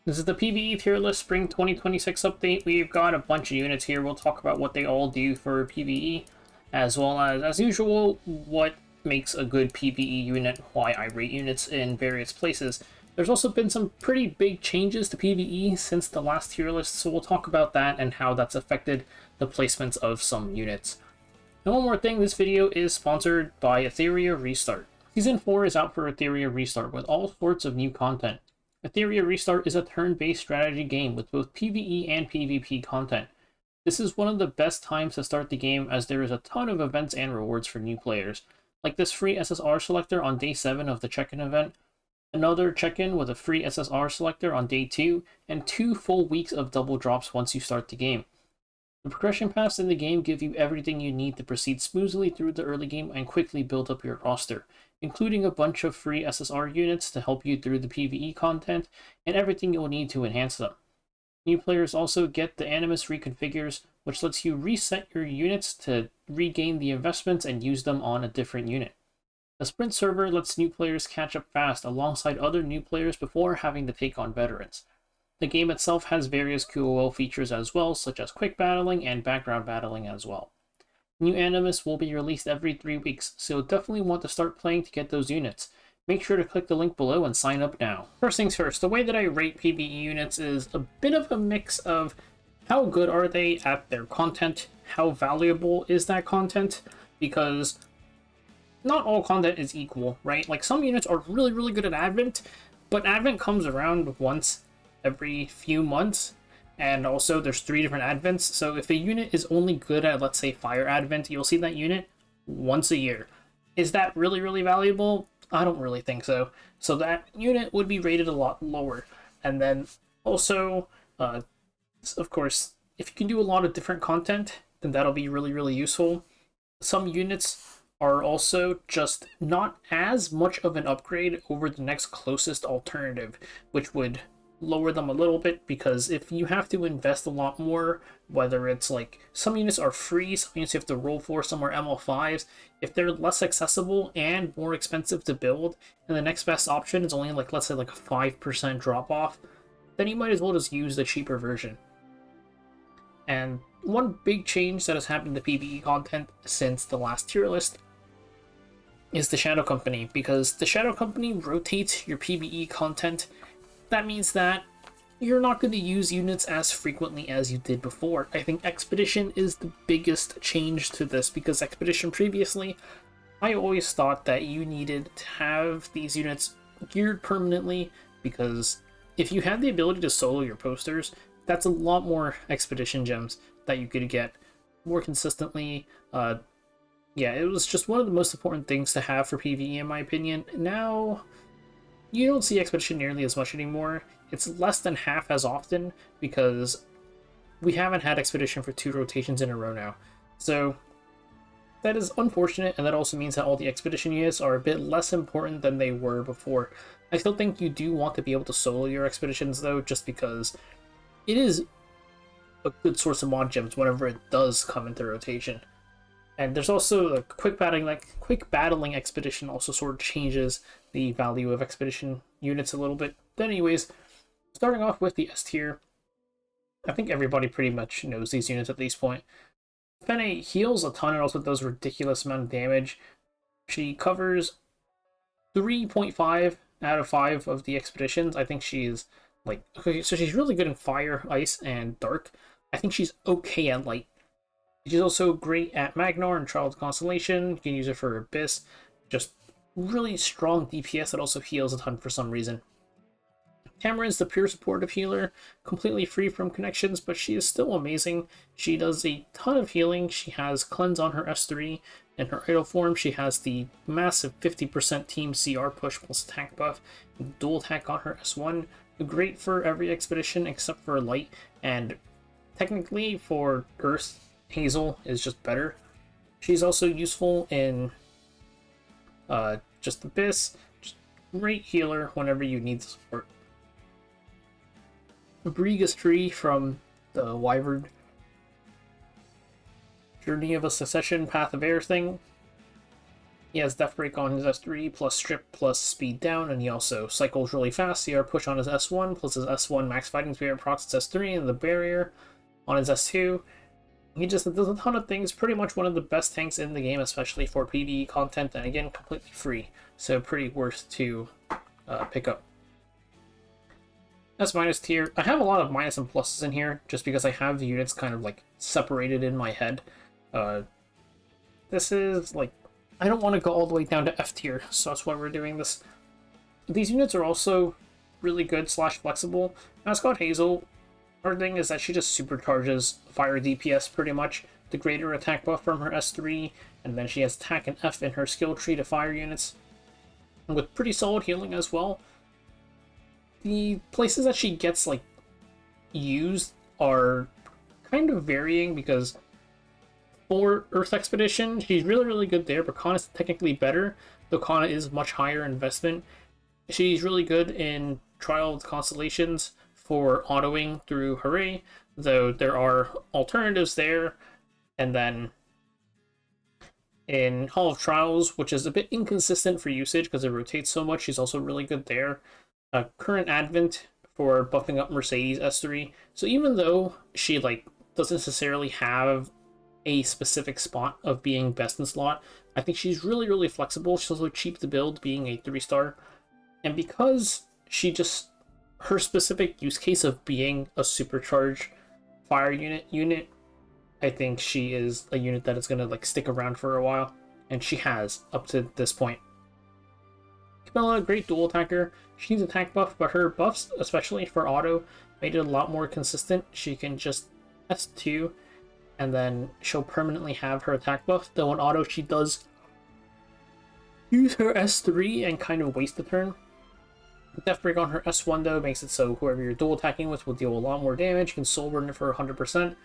This is the PVE tier list Spring 2026 update. We've got a bunch of units here. We'll talk about what they all do for PVE, as well as usual, what makes a good PVE unit, why I rate units in various places. There's also been some pretty big changes to PVE since the last tier list, so we'll talk about that and how that's affected the placements of some units. And one more thing, this video is sponsored by Etheria Restart. Season 4 is out for Etheria Restart with all sorts of new content. Etheria Restart is a turn-based strategy game with both PvE and PvP content. This is one of the best times to start the game as there is a ton of events and rewards for new players, like this free SSR selector on day 7 of the check-in event, another check-in with a free SSR selector on day 2, and 2 full weeks of double drops once you start the game. The progression paths in the game give you everything you need to proceed smoothly through the early game and quickly build up your roster, including a bunch of free SSR units to help you through the PvE content, and everything you'll need to enhance them. New players also get the Animus reconfigures, which lets you reset your units to regain the investments and use them on a different unit. The Sprint server lets new players catch up fast alongside other new players before having to take on veterans. The game itself has various QOL features as well, such as quick battling and background battling as well. New Animus will be released every 3 weeks, so you'll definitely want to start playing to get those units. Make sure to click the link below and sign up now. First things first, the way that I rate PvE units is a bit of a mix of how good are they at their content, how valuable is that content, because not all content is equal, right? Like some units are really good at Advent, but Advent comes around once every few months, and also there's 3 different advents, so if a unit is only good at, let's say, Fire Advent, you'll see that unit once a year. Is that really valuable? I don't really think so. So that unit would be rated a lot lower. And then also, of course, if you can do a lot of different content, then that'll be really useful. Some units are also just not as much of an upgrade over the next closest alternative, which would lower them a little bit, because if you have to invest a lot more, whether it's like some units are free, some units you have to roll for, some are ML5s, if they're less accessible and more expensive to build, and the next best option is only like, let's say, like a 5% drop off, then you might as well just use the cheaper version. And one big change that has happened to PvE content since the last tier list is the Shadow Company, because the Shadow Company rotates your PvE content. That means that you're not going to use units as frequently as you did before. I think Expedition is the biggest change to this, because Expedition previously, I always thought that you needed to have these units geared permanently, because if you had the ability to solo your posters, that's a lot more Expedition gems that you could get more consistently. Yeah, it was just one of the most important things to have for PvE in my opinion. Now, you don't see Expedition nearly as much anymore. It's less than half as often because we haven't had Expedition for 2 rotations in a row now. So that is unfortunate, and that also means that all the Expedition units are a bit less important than they were before. I still think you do want to be able to solo your Expeditions though, just because it is a good source of mod gems whenever it does come into rotation. And there's also a quick battling Expedition also sort of changes the value of Expedition units a little bit. But anyways, starting off with the S tier, I think everybody pretty much knows these units at this point. Fene heals a ton and also does ridiculous amount of damage. She covers 3.5 out of 5 of the Expeditions. I think she's like, okay, so she's really good in Fire, Ice, and Dark. I think she's okay at Light. She's also great at Magnar and Child's Constellation. You can use it for Abyss. Just really strong DPS that also heals a ton for some reason. Cameron's the pure supportive healer, completely free from connections, but she is still amazing. She does a ton of healing. She has Cleanse on her S3. In her idle form, she has the massive 50% team CR push plus attack buff, dual attack on her S1. Great for every Expedition except for Light, and technically for Earth, Hazel is just better. She's also useful in just Abyss. Just great healer whenever you need support. Briga's tree from the Wyvern Journey of a Secession Path of Air thing. He has Death Break on his S3, plus Strip, plus Speed Down, and he also cycles really fast. CR Push on his S1, plus his S1 Max Fighting Spirit procs his S3, and the Barrier on his S2. He just does a ton of things, pretty much one of the best tanks in the game, especially for PvE content, and again, completely free, so pretty worth to pick up. S- tier, I have a lot of minus and pluses in here, just because I have the units kind of like separated in my head. This is like, I don't want to go all the way down to F tier, so that's why we're doing this. These units are also really good / flexible. Mascot Hazel, her thing is that she just supercharges fire DPS pretty much. The greater attack buff from her S3, and then she has attack and F in her skill tree to fire units. And with pretty solid healing as well. The places that she gets like used are kind of varying because for Earth Expedition, she's really good there, but Kana is technically better, though Kana is much higher investment. She's really good in Trial of the Constellations for autoing through Hooray, though there are alternatives there. And then in Hall of Trials, which is a bit inconsistent for usage because it rotates so much, she's also really good there. Current Advent for buffing up Mercedes S3. So even though she like doesn't necessarily have a specific spot of being best in slot, I think she's really flexible. She's also cheap to build, being a 3-star. And because she just, her specific use case of being a supercharged fire unit, I think she is a unit that is going to like stick around for a while. And she has up to this point. Camilla, great dual attacker. She needs attack buff, but her buffs, especially for auto, made it a lot more consistent. She can just S2, and then she'll permanently have her attack buff. Though on auto, she does use her S3 and kind of waste the turn. Death Break on her S1, though, makes it so whoever you're dual attacking with will deal a lot more damage. You can soul burn it for 100%.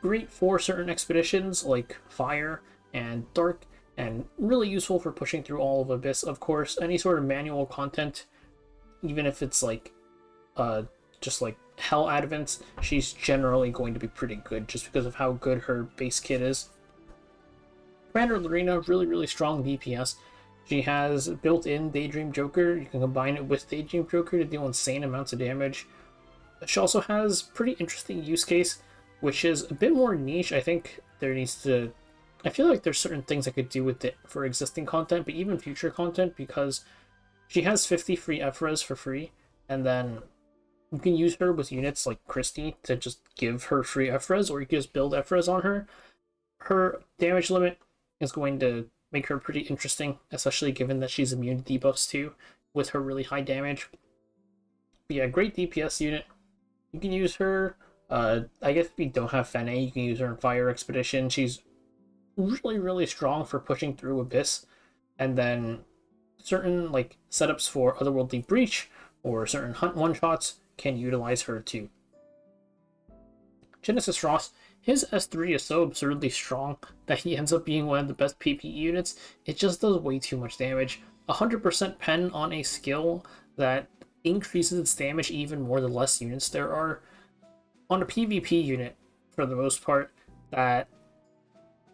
Great for certain expeditions like Fire and Dark, and really useful for pushing through all of Abyss, of course. Any sort of manual content, even if it's like just like Hell Advents, she's generally going to be pretty good just because of how good her base kit is. Commander Lorena, really strong DPS. She has built-in Daydream Joker. You can combine it with Daydream Joker to deal insane amounts of damage. She also has pretty interesting use case, which is a bit more niche. I think there needs to... I feel like there's certain things I could do with it for existing content, but even future content, because she has 50 free FRES for free, and then you can use her with units like Christie to just give her free FRES, or you can just build FRES on her. Her damage limit is going to make her pretty interesting, especially given that she's immune to debuffs too, with her really high damage. But yeah, great DPS unit. You can use her, I guess if you don't have Fene, you can use her in Fire Expedition. She's really strong for pushing through Abyss, and then certain like setups for Otherworldly Breach or certain hunt one-shots can utilize her too. Genesis Ross, his S3 is so absurdly strong that he ends up being one of the best PvE units. It just does way too much damage. 100% pen on a skill that increases its damage even more the less units there are. On a PvP unit, for the most part, that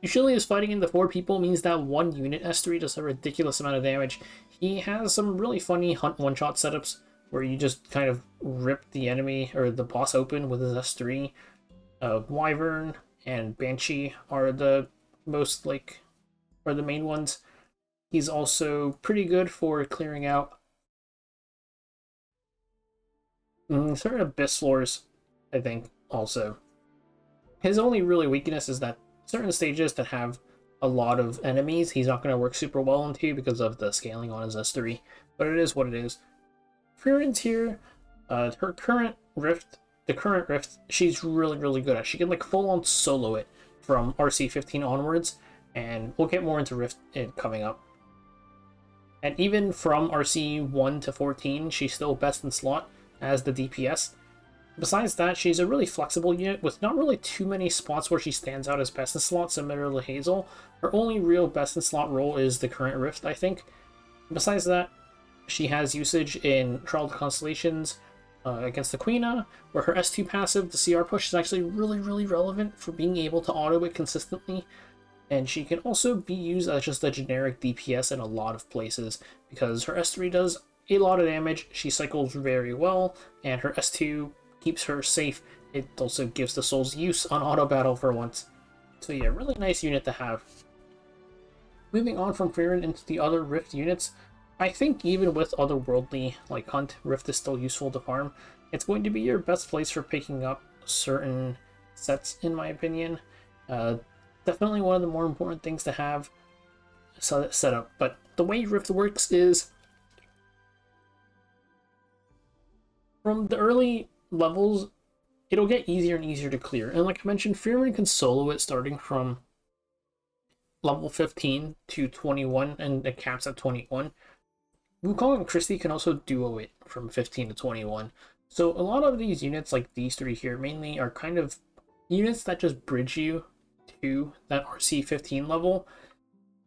usually is fighting into 4 people means that one unit S3 does a ridiculous amount of damage. He has some really funny hunt one-shot setups where you just kind of rip the enemy or the boss open with his S3. Wyvern and Banshee are the most are the main ones. He's also pretty good for clearing out certain Abyss floors, I think, also. His only really weakness is that certain stages that have a lot of enemies, he's not going to work super well into because of the scaling on his S3, but it is what it is. Furian's here, her current Rift, the current Rift, she's really good at. She can like full-on solo it from RC15 onwards, and we'll get more into Rift coming up. And even from RC1 to 14, she's still best in slot as the DPS. Besides that, she's a really flexible unit with not really too many spots where she stands out as best in slot, similar to Hazel. Her only real best in slot role is the current Rift, I think. Besides that, she has usage in Trial of the Constellations against the Queena, where her S2 passive, the CR push, is actually really relevant for being able to auto it consistently. And she can also be used as just a generic DPS in a lot of places, because her S3 does a lot of damage, she cycles very well, and her S2 keeps her safe. It also gives the souls use on auto battle for once. So yeah, really nice unit to have. Moving on from Frieren into the other Rift units, I think even with otherworldly like Hunt, Rift is still useful to farm. It's going to be your best place for picking up certain sets, in my opinion. Definitely one of the more important things to have set up. But the way Rift works is, from the early levels, it'll get easier and easier to clear. And like I mentioned, Frieren can solo it starting from level 15 to 21, and it caps at 21. Wukong and Christie can also duo it from 15 to 21. So a lot of these units, like these three here, mainly are kind of units that just bridge you to that RC 15 level.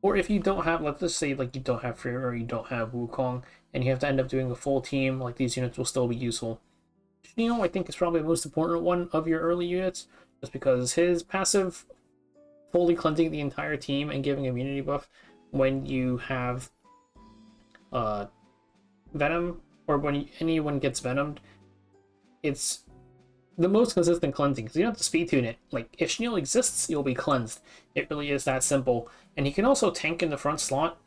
Or if you don't have, let's just say like you don't have Frieren or you don't have Wukong, and you have to end up doing a full team, like these units will still be useful. Shneo, I think, is probably the most important one of your early units, just because his passive fully cleansing the entire team and giving immunity buff when you have Venom, or when anyone gets Venomed, it's the most consistent cleansing, because you don't have to speed tune it. Like, if Shneo exists, you'll be cleansed. It really is that simple. And he can also tank in the front slot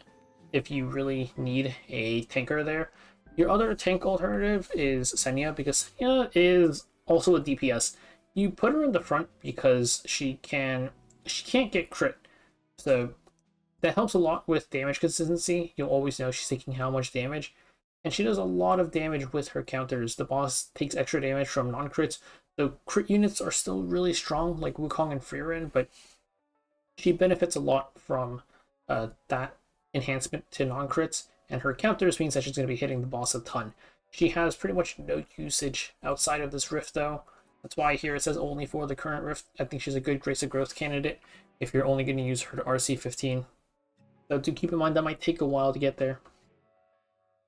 if you really need a tanker there. Your other tank alternative is Senya, because Senya is also a DPS. You put her in the front because she can't get crit. So that helps a lot with damage consistency. You'll always know she's taking how much damage. And she does a lot of damage with her counters. The boss takes extra damage from non-crits. The crit units are still really strong, like Wukong and Frieren, but she benefits a lot from that enhancement to non-crits, and her counters means that she's going to be hitting the boss a ton. She has pretty much no usage outside of this Rift, though. That's why here it says only for the current Rift. I think she's a good Grace of Growth candidate if you're only going to use her to RC15. Though do keep in mind that might take a while to get there.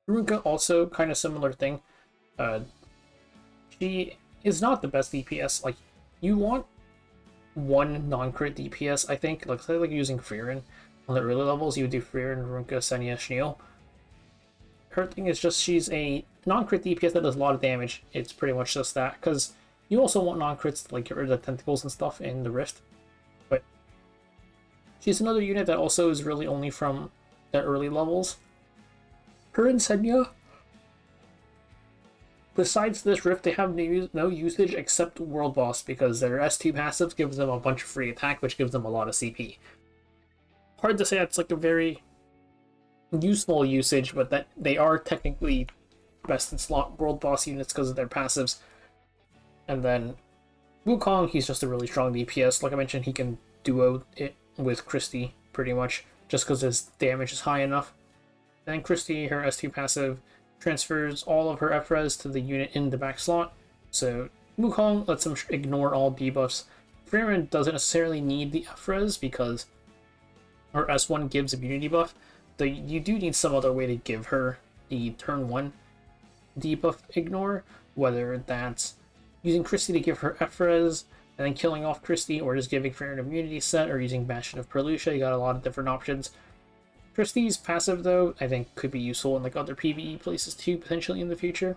Ruka also kind of similar thing. She is not the best DPS. Like, you want one non-crit DPS, I think. Like, say like using Frieren on the early levels, you would do Frieren, Ruka, Senya, Shneo. Her thing is just she's a non-crit DPS that does a lot of damage. It's pretty much just that, because you also want non-crits to like get rid of the tentacles and stuff in the Rift. But she's another unit that also is really only from the early levels. Her and Senya, besides this Rift, they have no usage except World Boss, because their S2 passive gives them a bunch of free attack, which gives them a lot of CP. Hard to say that's like a very useful usage, but that they are technically best in slot World Boss units because of their passives. And then Wukong, he's just a really strong DPS. Like I mentioned, he can duo it with Christie pretty much, just because his damage is high enough. And then Christie, her S2 passive, transfers all of her FRES to the unit in the back slot. So Wukong lets him ignore all debuffs. Frieren doesn't necessarily need the FRES because her S1 gives immunity buff, though you do need some other way to give her the turn 1 debuff ignore, whether that's using Christie to give her FRES and then killing off Christie, or just giving Frieren immunity set, or using Bastion of Perlucia. You got a lot of different options. Christie's passive, though, I think could be useful in like other PvE places too, potentially in the future.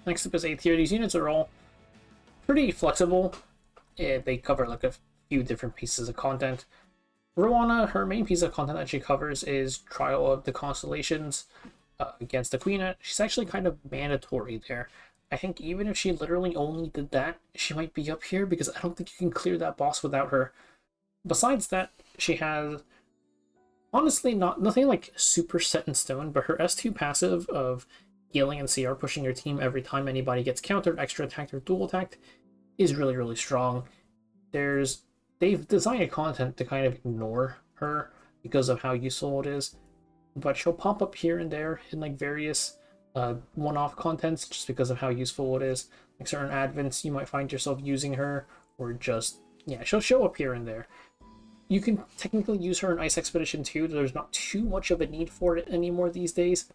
Next up is A tier. These units are all pretty flexible. They cover like a few different pieces of content. Rowana, her main piece of content that she covers is Trial of the Constellations against the Queen. She's actually kind of mandatory there. I think even if she literally only did that, she might be up here, because I don't think you can clear that boss without her. Besides that, she has honestly nothing like super set in stone, but her S2 passive of healing and CR pushing your team every time anybody gets countered, extra attacked, or dual attacked is really, really strong. They've designed content to kind of ignore her because of how useful it is, but she'll pop up here and there in like various one-off contents just because of how useful it is. Like certain advents, you might find yourself using her, or just, yeah, she'll show up here and there. You can technically use her in Ice Expedition too. There's not too much of a need for it anymore these days.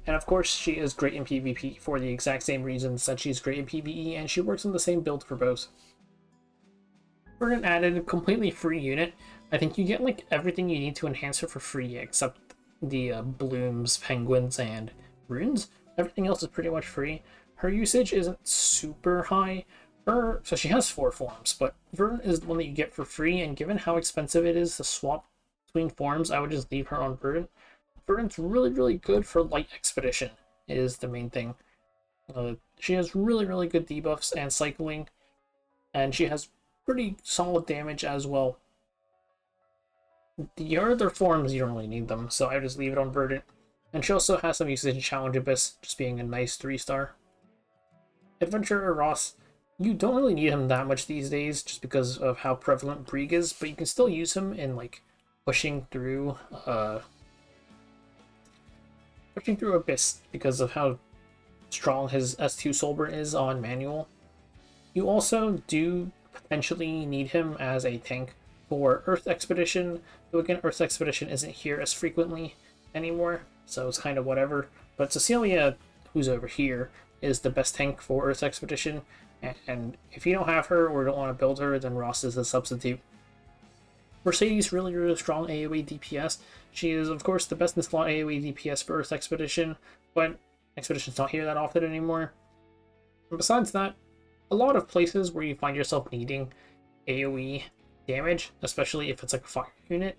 And of course, she is great in PvP for the exact same reasons that she's great in PvE, and she works in the same build for both. Verdant added a completely free unit. I think you get like everything you need to enhance her for free except the blooms, penguins, and runes. Everything else is pretty much free. Her usage isn't super high. So she has 4 forms, but Verdant is the one that you get for free, and given how expensive it is to swap between forms, I would just leave her on Verdant. Verdant's really, really good for light expedition, is the main thing. She has really, really good debuffs and cycling, and she has pretty solid damage as well. The other forms, you don't really need them, so I just leave it on Verdant. And she also has some usage in Challenge Abyss, just being a nice 3-star. Adventurer Ross, you don't really need him that much these days, just because of how prevalent Brieg is, but you can still use him in, like, pushing through Abyss, because of how strong his S2 Soulburn is on manual. You also do potentially need him as a tank for Earth Expedition, though again, Earth Expedition isn't here as frequently anymore, so it's kind of whatever. But Cecilia, who's over here, is the best tank for Earth Expedition, and if you don't have her or don't want to build her, then Ross is the substitute. Mercedes, really, really strong AoE DPS. She is, of course, the best in slot AoE DPS for Earth Expedition, but Expedition's not here that often anymore. And besides that, a lot of places where you find yourself needing AoE damage, especially if it's like a fire unit,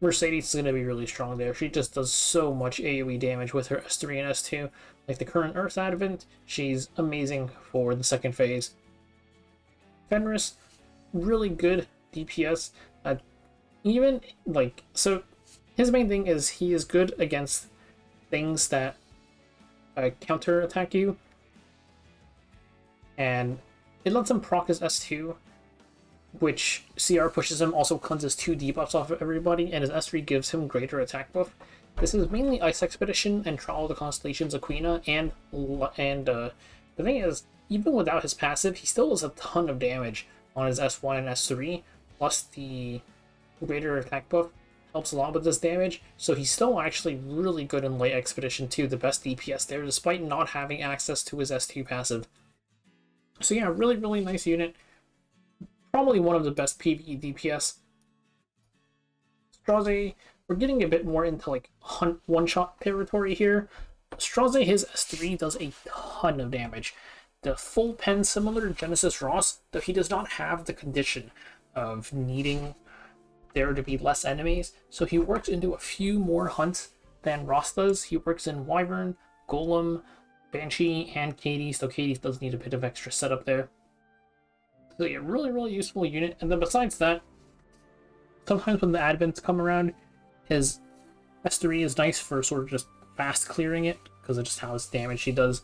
Mercedes is going to be really strong there. She just does so much AoE damage with her S3 and S2. Like the current Earth Advent, she's amazing for the second phase. Fenris, really good DPS. Even, like, so his main thing is he is good against things that counter attack you, and it lets him proc his S2, which CR pushes him, also cleanses 2 debuffs off of everybody, and his S3 gives him greater attack buff. This is mainly Ice Expedition and Trial of the Constellations Aquina, and the thing is, even without his passive, he still does a ton of damage on his S1 and S3, plus the greater attack buff helps a lot with this damage, so he's still actually really good in Light Expedition too, the best DPS there, despite not having access to his S2 passive. So yeah, really, really nice unit. Probably one of the best PvE DPS. Straze, we're getting a bit more into like one-shot territory here. Straze, his S3 does a ton of damage. The full pen similar to Genesis Ross, though he does not have the condition of needing there to be less enemies, so he works into a few more hunts than Ross does. He works in Wyvern, Golem, Banshee, and Cadiz, though Cadiz does need a bit of extra setup there. So yeah, really, really useful unit. And then besides that, sometimes when the advents come around, his S3 is nice for sort of just fast clearing it, because of just how much damage he does.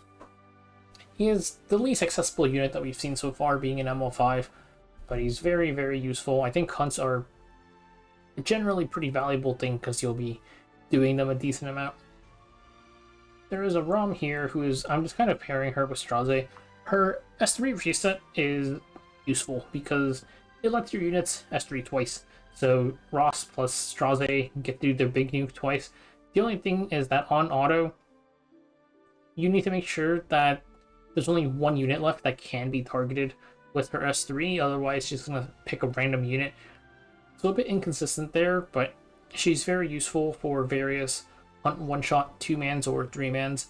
He is the least accessible unit that we've seen so far, being an ML5, but he's very, very useful. I think hunts are a generally pretty valuable thing, because you'll be doing them a decent amount. There is a ROM here who is, I'm just kind of pairing her with Straze. Her S3 reset is useful because it lets your units S3 twice. So Ross plus Straze get through their big nuke twice. The only thing is that on auto, you need to make sure that there's only one unit left that can be targeted with her S3, otherwise she's going to pick a random unit. So a bit inconsistent there, but she's very useful for various one-shot 2-mans or 3-mans.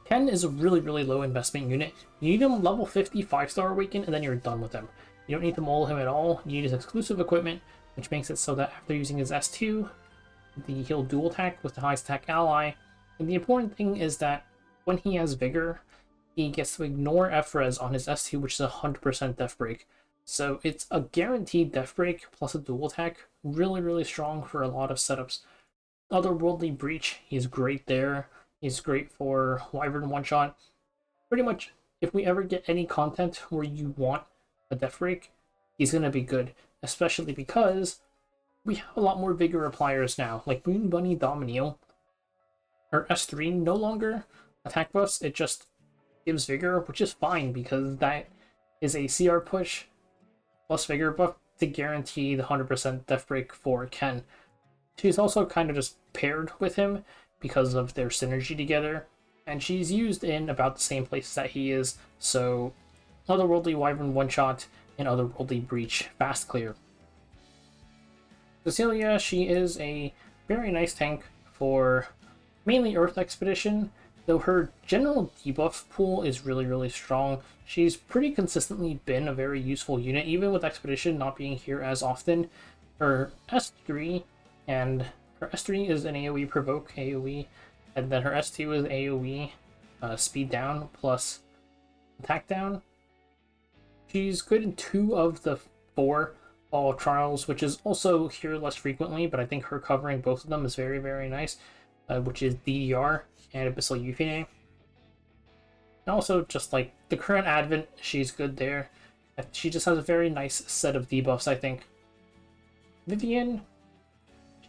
Ken is a really, really low investment unit. You need him level 50 5-star awaken, and then you're done with him. You don't need to mull him at all. You need his exclusive equipment, which makes it so that after using his S2, he'll dual attack with the highest attack ally. And the important thing is that when he has Vigor, he gets to ignore F-Res on his S2, which is 100% Death Break. So it's a guaranteed Death Break plus a dual attack. Really, really strong for a lot of setups. Otherworldly Breach, he's great there. He's great for Wyvern one-shot. Pretty much, if we ever get any content where you want a Death Break, he's going to be good. Especially because we have a lot more Vigor appliers now. Like Moon Bunny Dominio. Her S3 no longer attack buffs, it just gives Vigor, which is fine because that is a CR push plus Vigor buff to guarantee the 100% Death Break for Ken. She's also kind of just paired with him because of their synergy together, and she's used in about the same places that he is, so Otherworldly Wyvern one-shot in Otherworldly Breach Fast Clear. Cecilia, she is a very nice tank for mainly Earth Expedition, though her general debuff pool is really strong. She's pretty consistently been a very useful unit, even with Expedition not being here as often. Her S3, and her S3 is an AoE provoke AoE, and then her S2 is AoE speed down plus attack down. She's good in 2 of the 4 Fall Trials, which is also here less frequently, but I think her covering both of them is very nice, which is DDR and Abyssal Euphine. And also, just like the current Advent, she's good there. She just has a very nice set of debuffs, I think. Vivian,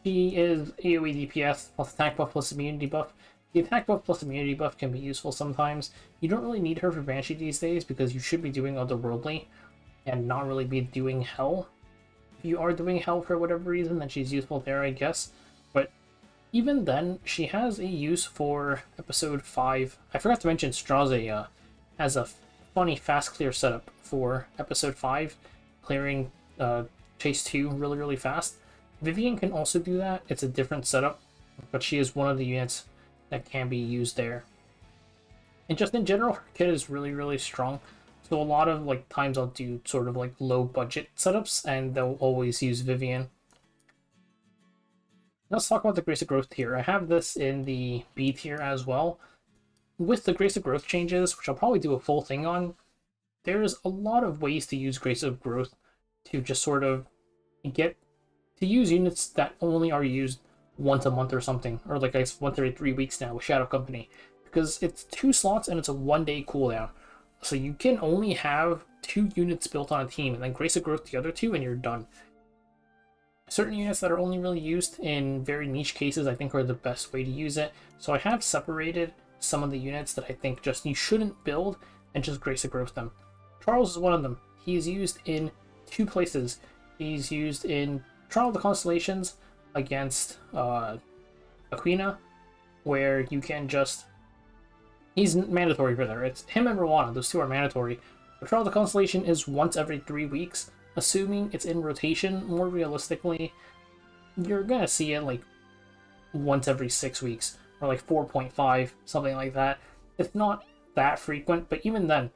she is AoE DPS plus attack buff plus immunity buff. The attack buff plus immunity buff can be useful sometimes. You don't really need her for Banshee these days because you should be doing Otherworldly and not really be doing Hell. If you are doing Hell for whatever reason, then she's useful there, I guess. But even then, she has a use for Episode 5. I forgot to mention Straze has a funny fast clear setup for Episode 5, clearing Chase 2 really fast. Vivian can also do that. It's a different setup, but she is one of the units that can be used there. And just in general, her kit is really strong. So a lot of like times I'll do sort of like low budget setups and they'll always use Vivian. Let's talk about the Grace of Growth tier. I have this in the B tier as well. With the Grace of Growth changes, which I'll probably do a full thing on, there's a lot of ways to use Grace of Growth to just sort of get to use units that only are used once a month or something, or like I guess once every 3 weeks now with Shadow Company, because it's 2 slots and it's a 1-day cooldown. So you can only have 2 units built on a team, and then Grace of Growth the other 2, and you're done. Certain units that are only really used in very niche cases, I think, are the best way to use it. So I have separated some of the units that I think just you shouldn't build and just Grace of Growth them. Charles is one of them. He is used in 2 places. He's used in Trial of the Constellations against Aquina, where you can just... He's mandatory for there. It's him and Rowana. Those 2 are mandatory. But Trial of the Constellation is once every 3 weeks. Assuming it's in rotation, more realistically, you're gonna see it like once every 6 weeks, or like 4.5, something like that. It's not that frequent, but even then,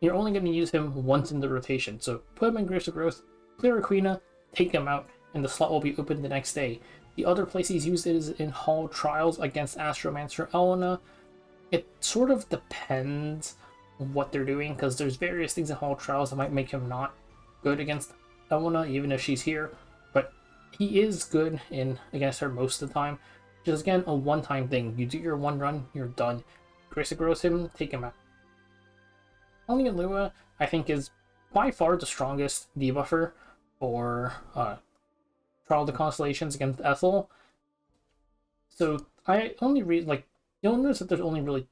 you're only gonna use him once in the rotation. So put him in Grace of Growth, clear Aquina, take him out, and the slot will be open the next day. The other place he's used is in Hall Trials against Astromancer Elena. It sort of depends on what they're doing, because there's various things in Hall Trials that might make him not good against Elena, even if she's here. But he is good in against her most of the time. Just again, a one-time thing. You do your 1 run, you're done. Grace of Growth him, take him out. Only Lua, I think, is by far the strongest debuffer for Trial of the Constellations against Ethel. So I only read, like, you'll notice that there's only really...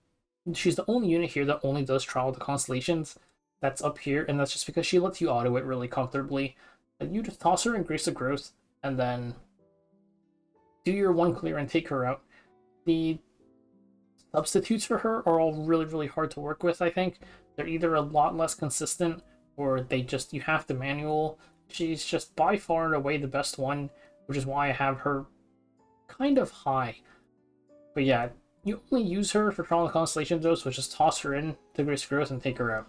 She's the only unit here that only does Trial of the Constellations. That's up here, and that's just because she lets you auto it really comfortably. You just toss her in Grace of Growth, and then do your 1 clear and take her out. The substitutes for her are all really hard to work with, I think. They're either a lot less consistent, or they just, you have to manual. She's just by far and away the best one, which is why I have her kind of high. But yeah, you only use her for Trial of the Constellations though, so just toss her in to Grace of Growth and take her out.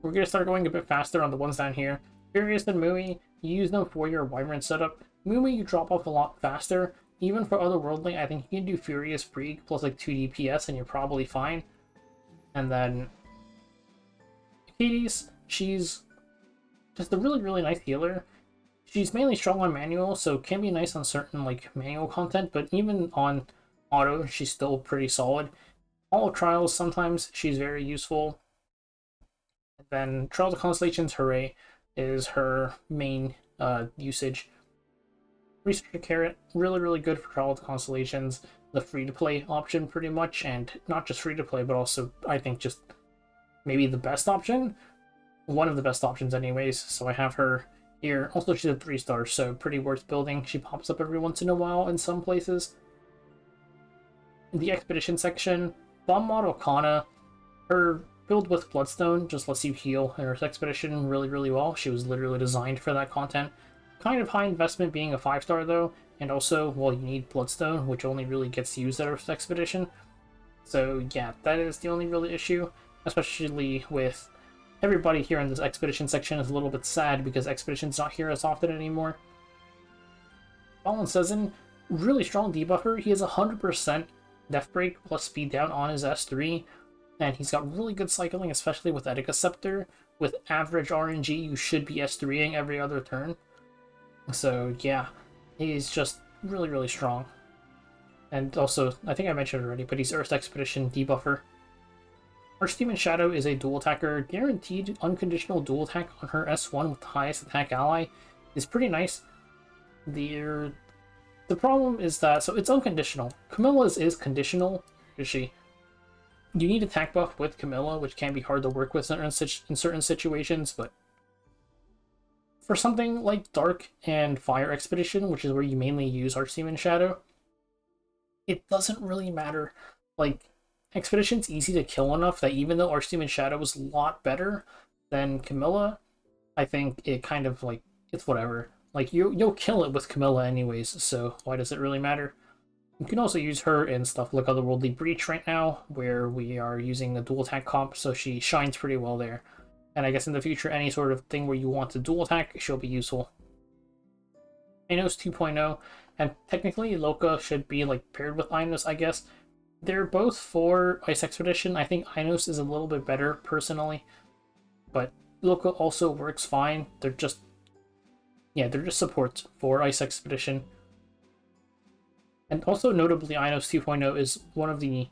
We're going to start going a bit faster on the ones down here. Furious and Mui, you use them for your Wyvern setup. Mui, you drop off a lot faster. Even for Otherworldly, I think you can do Furious Brig plus like 2 DPS and you're probably fine. And then Hades, she's just a really nice healer. She's mainly strong on manual, so can be nice on certain like manual content, but even on auto, she's still pretty solid. All Trials, sometimes she's very useful. And then Trial of the Constellations, Hooray, is her main usage. Researcher Carrot, really good for Trial of the Constellations. The free-to-play option, pretty much, and not just free-to-play, but also, I think, just maybe the best option. One of the best options, anyways, so I have her here. Also, she's a 3-star, so pretty worth building. She pops up every once in a while in some places. In the Expedition section, Bomb Mod Okana, her build with Bloodstone just lets you heal an Earth Expedition really, really well. She was literally designed for that content. Kind of high investment being a 5-star though, and also, well, you need Bloodstone, which only really gets used at Earth Expedition. So yeah, that is the only really issue, especially with everybody here in this Expedition section is a little bit sad because Expedition's not here as often anymore. Fallen Sezen, really strong debuffer. He has 100% Death Break plus speed down on his S3, and he's got really good cycling, especially with Etika Scepter. With average RNG, you should be S3ing every other turn. So yeah, he's just really, really strong. And also, I think I mentioned it already, but he's Earth Expedition debuffer. Archdemon Shadow is a dual attacker. Guaranteed unconditional dual attack on her S1 with the highest attack ally is pretty nice. The problem is that, so it's unconditional. Camilla's is conditional, is she? You need attack buff with Camilla, which can be hard to work with in certain situations, but for something like Dark and Fire Expedition, which is where you mainly use Archdemon Shadow, it doesn't really matter. Like, Expedition's easy to kill enough that even though Archdemon Shadow is a lot better than Camilla, I think it kind of, like, it's whatever. Like, you'll kill it with Camilla anyways, so why does it really matter? You can also use her in stuff like Otherworldly Breach right now, where we are using the dual attack comp, so she shines pretty well there. And I guess in the future, any sort of thing where you want to dual attack, she'll be useful. Inos 2.0, and technically Loka should be like paired with Inos, I guess. They're both for Ice Expedition. I think Inos is a little bit better, personally. But Loka also works fine. They're just supports for Ice Expedition. And also, notably, Inos 2.0 is one of the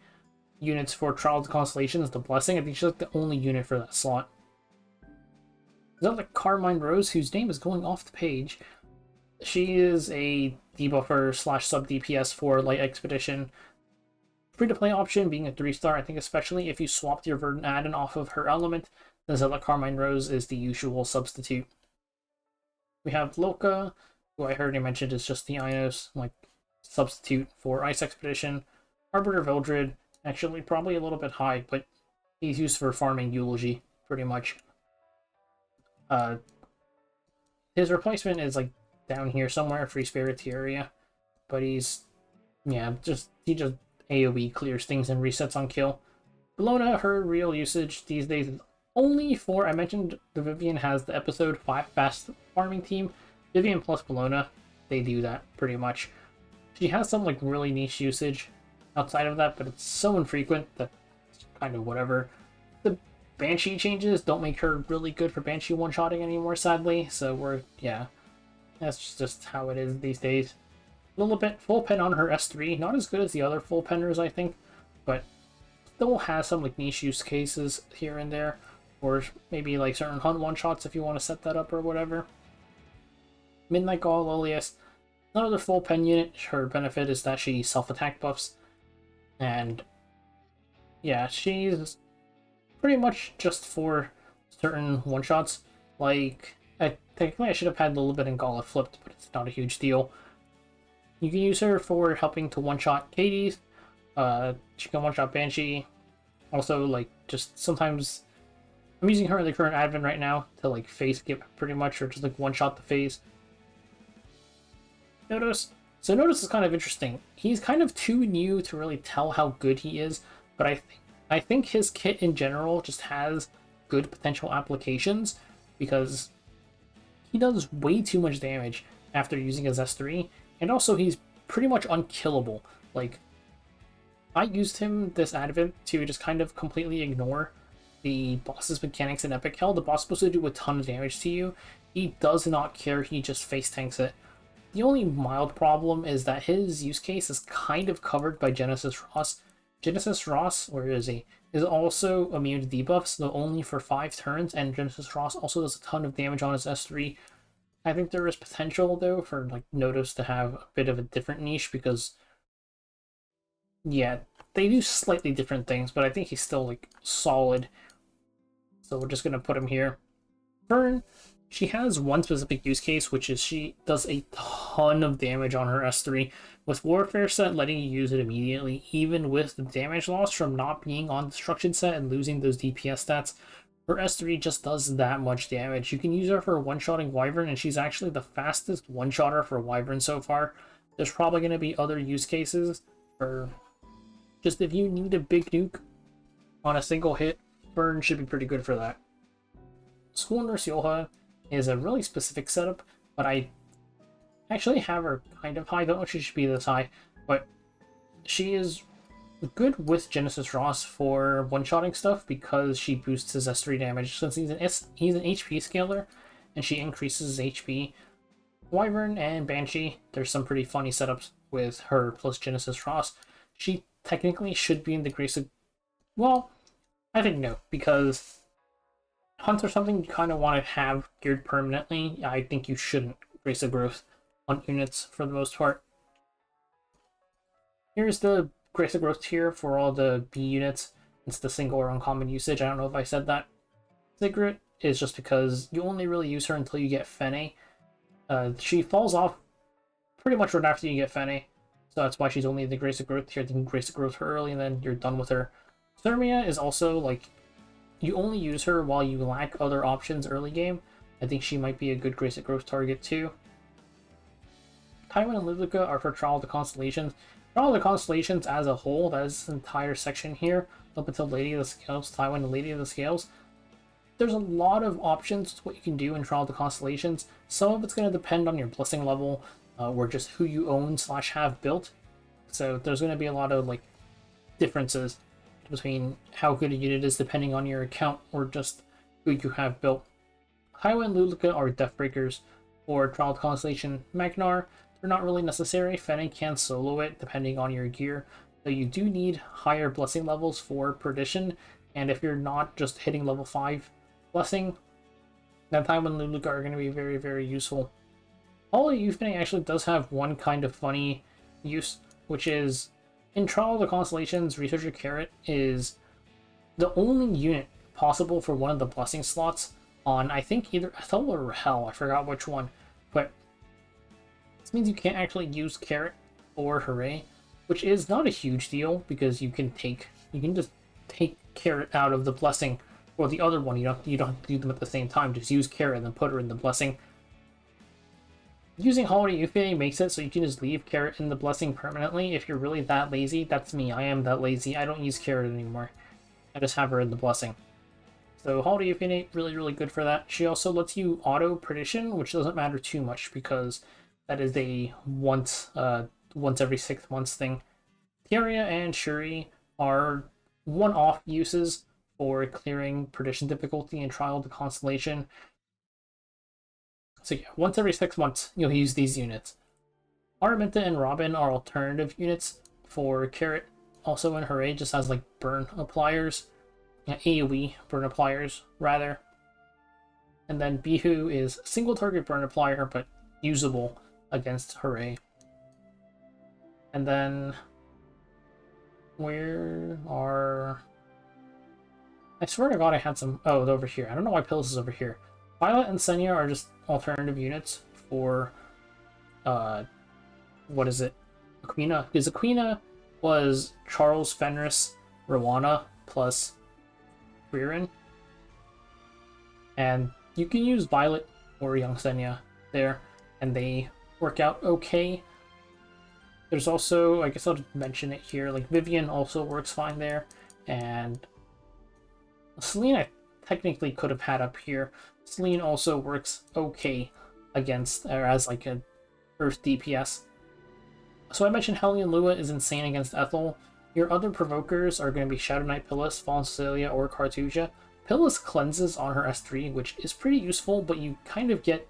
units for Trials and Constellations, the Blessing. I think she's like the only unit for that slot. Is that like Carmine Rose, whose name is going off the page? She is a debuffer slash sub DPS for Light Expedition. Free-to-play option being a 3-star, I think especially if you swapped your Verdant add-in off of her element, then Zella Carmine Rose is the usual substitute. We have Loka, who I already mentioned is just the Inos, like, substitute for Ice Expedition. Arbiter Veldred, actually probably a little bit high, but he's used for farming Eulogy, pretty much. His replacement is, like, down here somewhere, Free Spirit area, but he just AoE clears things and resets on kill. Bellona, her real usage these days is only for, I mentioned the Vivian has the episode 5 fast farming team. Vivian plus Bellona, they do that pretty much. She has some like really niche usage outside of that, but it's so infrequent that it's kind of whatever. The Banshee changes don't make her really good for Banshee one-shotting anymore, sadly, so that's just how it is these days. A little bit full pen on her S3, not as good as the other full penners, I think, but still has some like niche use cases here and there, or maybe like certain hunt one-shots if you want to set that up or whatever. Midnight Gaul Lilius, another full pen unit. Her benefit is that she self-attack buffs, and yeah, she's pretty much just for certain one-shots. Like, technically I should have had a little bit in Gala flipped, but it's not a huge deal. You can use her for helping to one-shot Katie's. She can one-shot Banshee. Also, like, just sometimes I'm using her in the current advent right now to like phase skip pretty much, or just like one-shot the phase. Notice is kind of interesting. He's kind of too new to really tell how good he is, but I think his kit in general just has good potential applications because he does way too much damage after using his S3, and also he's pretty much unkillable. Like, I used him this advent to just kind of completely ignore the boss's mechanics in Epic Hell. The boss is supposed to do a ton of damage to you. He does not care, he just face tanks it. The only mild problem is that his use case is kind of covered by Genesis Ross. Genesis Ross, where is he, is also immune to debuffs, though only for 5 turns, and Genesis Ross also does a ton of damage on his S3. I think there is potential, though, for like Notice to have a bit of a different niche, because, yeah, they do slightly different things, but I think he's still, like, solid. So we're just going to put him here. Vern, She has one specific use case, which is she does a ton of damage on her S3, with Warfare set letting you use it immediately, even with the damage loss from not being on Destruction set and losing those DPS stats. Her S3 just does that much damage. You can use her for one-shotting Wyvern, and she's actually the fastest one-shotter for Wyvern so far. There's probably going to be other use cases for just if you need a big nuke on a single hit, Burn should be pretty good for that. School Nurse Yoha is a really specific setup, but I actually have her kind of high. Don't know if she should be this high, but she is good with Genesis Ross for one-shotting stuff because she boosts his S3 damage. Since he's an HP scaler, and she increases his HP. Wyvern and Banshee, there's some pretty funny setups with her plus Genesis Ross. She technically should be in the Grace of... Well, I think no, because hunts are something you kind of want to have geared permanently. I think you shouldn't Grace of Growth on units for the most part. Here's the Grace of Growth tier for all the B units. It's the single or uncommon usage. I don't know if I said that. Sigrid is just because you only really use her until you get Fene. She falls off pretty much right after you get Fene, so that's why she's only the Grace of Growth tier. You can Grace of Growth her early and then you're done with her. Thermia is also like, you only use her while you lack other options early game. I think she might be a good Grace of Growth target too. Tywin and Livica are for Trial of the Constellations. Trial of the Constellations as a whole, that is this entire section here, up until Lady of the Scales, Tywin and Lady of the Scales. There's a lot of options to what you can do in Trial of the Constellations. Some of it's going to depend on your blessing level, or just who you own / have built. So there's going to be a lot of like differences between how good a unit is depending on your account or just who you have built. Tywin and Lulica are Deathbreakers for Trial of the Constellation. Magnar, they're not really necessary. Fene can solo it depending on your gear, though you do need higher blessing levels for Perdition, and if you're not just hitting level 5 blessing, then Tywin and Lulica are going to be very, very useful. Holy Euphony actually does have one kind of funny use, which is in Trial of the Constellations, Researcher Carrot is the only unit possible for one of the blessing slots on, I think, either Ethel or Hell. I forgot which one. But this means you can't actually use Carrot or Hooray, which is not a huge deal because you can just take Carrot out of the blessing or the other one. You don't have to do them at the same time. Just use Carrot and then put her in the blessing. Using Holiday Euphony makes it so you can just leave Carrot in the blessing permanently if you're really that lazy. That's me. I am that lazy. I don't use Carrot anymore. I just have her in the blessing. So Holiday Euphony, really, really good for that. She also lets you auto Perdition, which doesn't matter too much because that is a once every 6 months thing. Theria and Shuri are one-off uses for clearing Perdition difficulty in Trial of the Constellation. So yeah, once every 6 months, you'll use these units. Araminta and Robin are alternative units for Carrot. Also in Hooray just has like burn appliers. Yeah, AoE burn appliers, rather. And then Bihu is single target burn applier, but usable against Hooray. And then where are... I swear to God I had some... Oh, it's over here. I don't know why Pills is over here. Violet and Senya are just alternative units for, what is it? Aquina. Because Aquina was Charles, Fenris, Rowana, plus Ririn. And you can use Violet or Young Senya there, and they work out okay. There's also, I guess I'll just mention it here, like Vivian also works fine there, and Selene I technically could have had up here. Selene also works okay against, or as like a Earth DPS. So I mentioned Hellion Lua is insane against Ethel. Your other provokers are going to be Shadow Knight Pillis, Fallen Cecilia, or Cartusia. Pillis cleanses on her S3, which is pretty useful, but you kind of get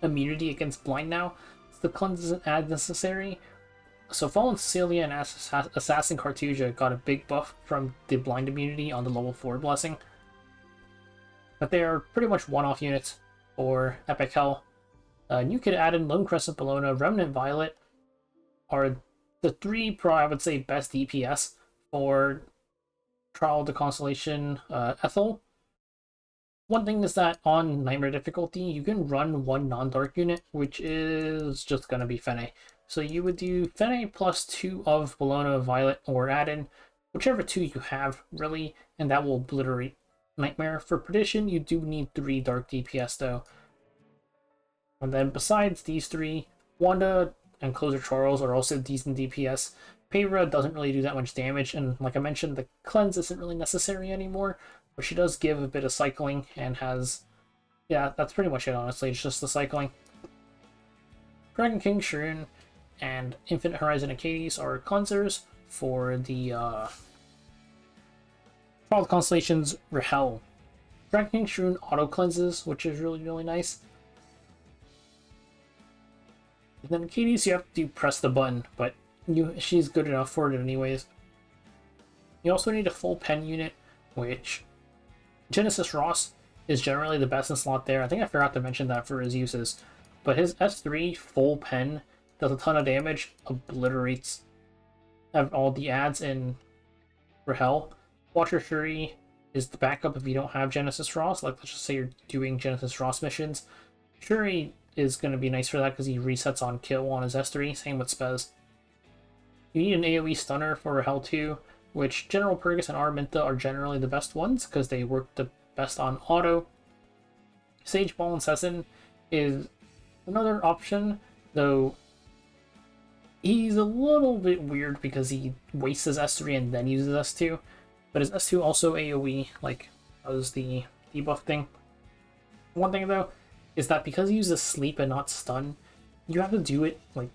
immunity against Blind now. So the cleanse isn't as necessary. So Fallen Cecilia and Assassin Cartusia got a big buff from the Blind immunity on the level 4 blessing. But they are pretty much one-off units for Epic Hell. You could add in Lone Crescent Bellona, Remnant Violet are the three, I would say, best DPS for Trial of the Constellation Ethel. One thing is that on Nightmare difficulty, you can run one non-dark unit, which is just going to be Fene. So you would do Fene plus 2 of Bologna, Violet, or Add-in, whichever 2 you have, really, and that will obliterate Nightmare. For Perdition, you do need 3 dark DPS, though. And then besides these 3, Wanda and Closer Charles are also decent DPS. Peyra doesn't really do that much damage, and like I mentioned, the cleanse isn't really necessary anymore, but she does give a bit of cycling and has... yeah, that's pretty much it, honestly. It's just the cycling. Dragon King, Shirun, and Infinite Horizon Acades are cleansers for the Trial of Constellations Rahel. Dragon King Shirun auto cleanses, which is really, really nice. And then Acades, you have to press the button, but she's good enough for it anyways. You also need a full pen unit, which Genesis Ross is generally the best in slot there. I think I forgot to mention that for his uses. But his S3 full pen does a ton of damage, obliterates all the adds in Rahel. Watcher Shuri is the backup if you don't have Genesis Ross. Like, let's just say you're doing Genesis Ross missions. Shuri is going to be nice for that because he resets on kill on his S3. Same with Spez. You need an AoE stunner for Rahel too, which General Purgus and Araminta are generally the best ones because they work the best on auto. Sage Ball Incessant is another option, though he's a little bit weird because he wastes his S3 and then uses S2, but his S2 also AoE, like, does the debuff thing. One thing, though, is that because he uses sleep and not stun, you have to do it, like,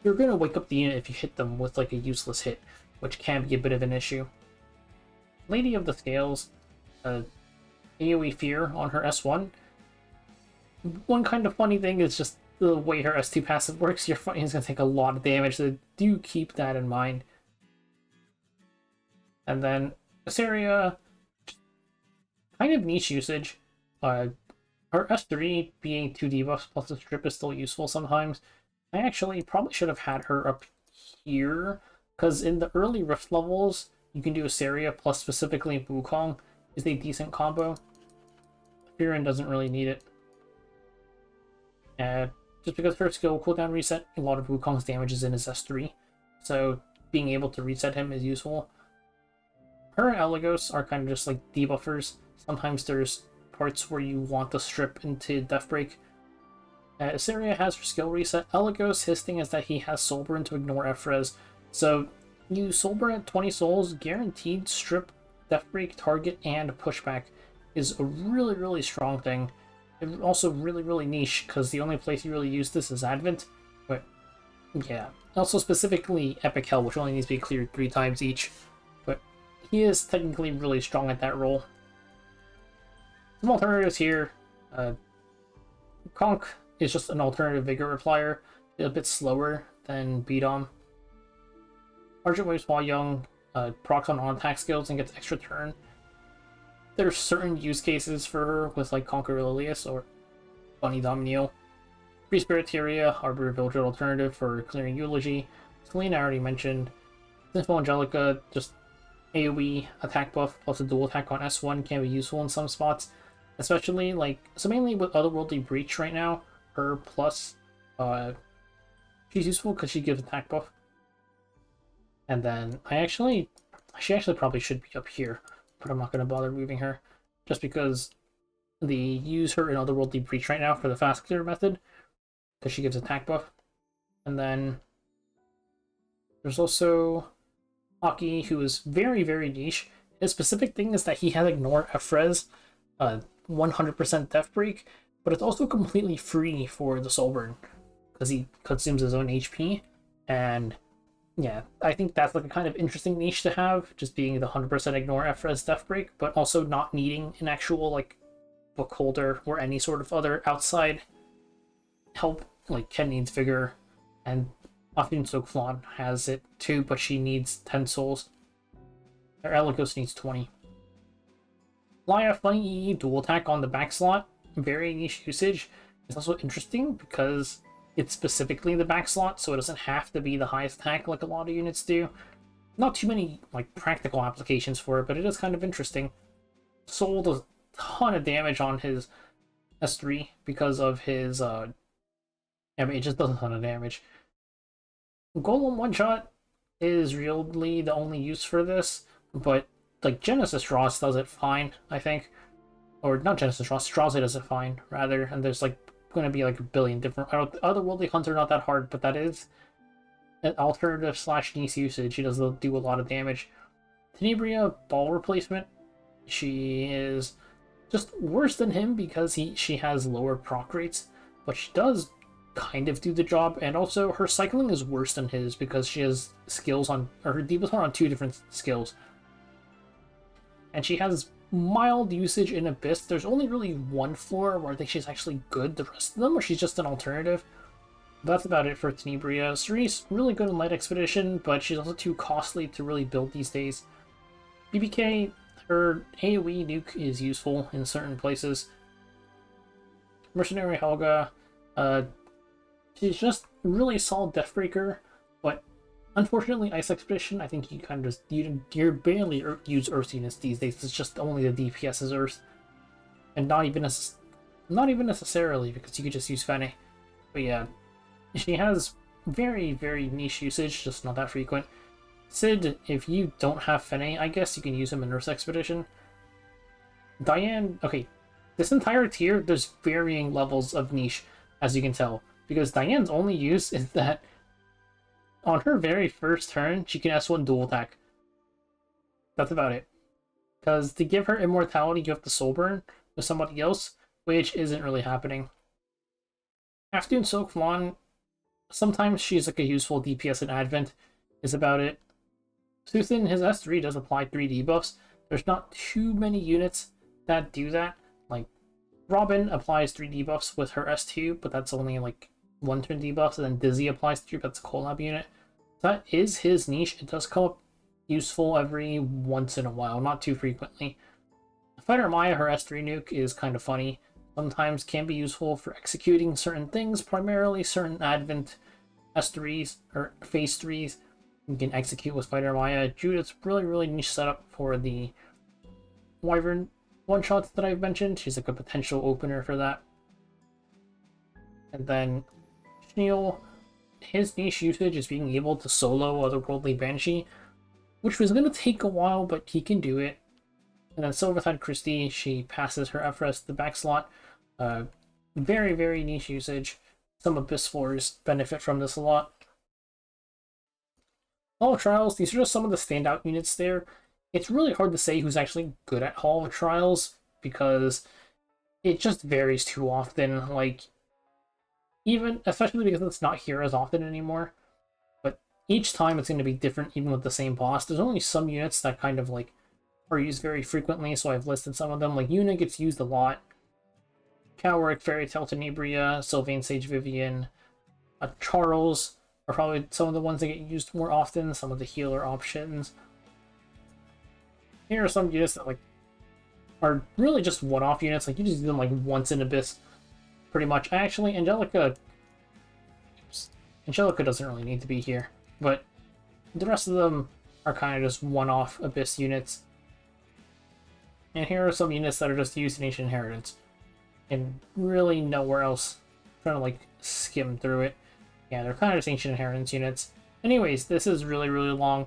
you're going to wake up the unit if you hit them with, like, a useless hit, which can be a bit of an issue. Lady of the Scales, AoE Fear on her S1. One kind of funny thing is just the way her S2 passive works. Your fighting is going to take a lot of damage, so do keep that in mind. And then Assyria, kind of niche usage. Her S3 being 2 debuffs plus a strip is still useful sometimes. I actually probably should have had her up here, because in the early Rift levels, you can do Assyria plus specifically Wukong is a decent combo. Firin doesn't really need it. Just because her skill cooldown reset, a lot of Wukong's damage is in his S3, so being able to reset him is useful. Her and Elagos are kind of just like debuffers. Sometimes there's parts where you want to strip into Deathbreak. Assyria has her skill reset. Elagos, his thing is that he has Soulburn to ignore Efrez, so you Soulburn at 20 souls, guaranteed strip, Deathbreak, target, and pushback is a really, really strong thing. It's also really, really niche, because the only place you really use this is Advent. But, yeah. Also specifically Epic Hell, which only needs to be cleared 3 times each. But he is technically really strong at that role. Some alternatives here. Conk is just an alternative Vigor Replier. A bit slower than Beedom. Argent Waves while young, procs on attack skills and gets extra turn. There's certain use cases for her with like Conqueror Lilius or Bunny Dominiel. Free Spiriteria, Arbor Vildred alternative for clearing Eulogy. Selena I already mentioned. Sinful Angelica, just AoE attack buff plus a dual attack on S1 can be useful in some spots. Especially like, so mainly with Otherworldly Breach right now, her plus, she's useful because she gives attack buff. And then she actually probably should be up here, but I'm not going to bother moving her, just because they use her in Otherworldly Breach right now for the fast clear method, because she gives attack buff. And then there's also Aki, who is very, very niche. His specific thing is that he has Ignore Efrez, 100% Death Break, but it's also completely free for the Soulburn, because he consumes his own HP, and yeah, I think that's like a kind of interesting niche to have, just being the 100% Ignore Efrez Death Break, but also not needing an actual like book holder or any sort of other outside help. Like Ken needs Vigor, and Afin Sokflon has it too, but she needs 10 souls. Or Elagos needs 20. Laya Funny EE dual attack on the back slot, very niche usage. It's also interesting because it's specifically the back slot, so it doesn't have to be the highest attack like a lot of units do. Not too many like practical applications for it, but it is kind of interesting. Soul does ton of damage on his S3 because of his yeah, but it just does a ton of damage. Golem one shot is really the only use for this, but like Genesis Ross does it fine, I think. Or not Genesis Ross, Strauss does it fine, rather, and there's like going to be like a billion different otherworldly hunts are not that hard, but that is an alternative slash niche usage. She does do a lot of damage. Tenebria ball replacement, she is just worse than him because she has lower proc rates, but she does kind of do the job, and also her cycling is worse than his because she has skills on, or her debuffs are on 2 different skills. And she has mild usage in Abyss. There's only really one floor where I think she's actually good. The rest of them, where she's just an alternative. That's about it for Tenebria. Cerise, really good in Light Expedition, but she's also too costly to really build these days. BBK, her AoE nuke is useful in certain places. Mercenary Helga, she's just really solid Deathbreaker, but unfortunately, Ice Expedition, I think you kind of just, you barely use Earth units these days. It's just only the DPS is Earth. And not even necessarily, because you could just use Fene. But yeah, she has very, very niche usage, just not that frequent. Sid, if you don't have Fene, I guess you can use him in Earth Expedition. Diane, okay, this entire tier, there's varying levels of niche, as you can tell. Because Diane's only use is that on her very first turn, she can S1 dual attack. That's about it. Because to give her immortality, you have to soul burn with somebody else, which isn't really happening. Afternoon Silk Flan, sometimes she's like a useful DPS in Advent, is about it. Suthin, his S3 does apply 3 debuffs. There's not too many units that do that. Like, Robin applies 3 debuffs with her S2, but that's only like 1 turn debuffs, and then Dizzy applies 3, but that's a collab unit. That is his niche. It does come up useful every once in a while, not too frequently. Fighter Maya, her S3 nuke is kind of funny. Sometimes can be useful for executing certain things, primarily certain Advent S3s, or Phase 3s. You can execute with Fighter Maya. Judith's really, really niche setup for the Wyvern one-shots that I've mentioned. She's like a potential opener for that. And then Schneel, his niche usage is being able to solo Otherworldly Banshee, which was going to take a while, but he can do it. And then Silverthide Christie, she passes her FRS to the back slot. Very, very niche usage. Some Abyss floors benefit from this a lot. Hall of Trials, these are just some of the standout units there. It's really hard to say who's actually good at Hall of Trials because it just varies too often. Like, even, especially because it's not here as often anymore. But each time it's going to be different, even with the same boss. There's only some units that kind of like are used very frequently, so I've listed some of them. Like Una gets used a lot. Cowrick, Fairy Tale Tenebria, Sylvain Sage Vivian, Charles are probably some of the ones that get used more often, some of the healer options. Here are some units that like are really just one-off units, like you just use them like once in Abyss, pretty much. Actually, Angelica doesn't really need to be here, but the rest of them are kind of just one-off Abyss units. And here are some units that are just used in Ancient Inheritance, and really nowhere else. I'm trying to like skim through it. Yeah, they're kind of just Ancient Inheritance units. Anyways, this is really, really long.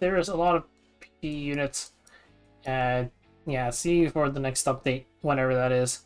There is a lot of PvE units. Yeah, see you for the next update, whenever that is.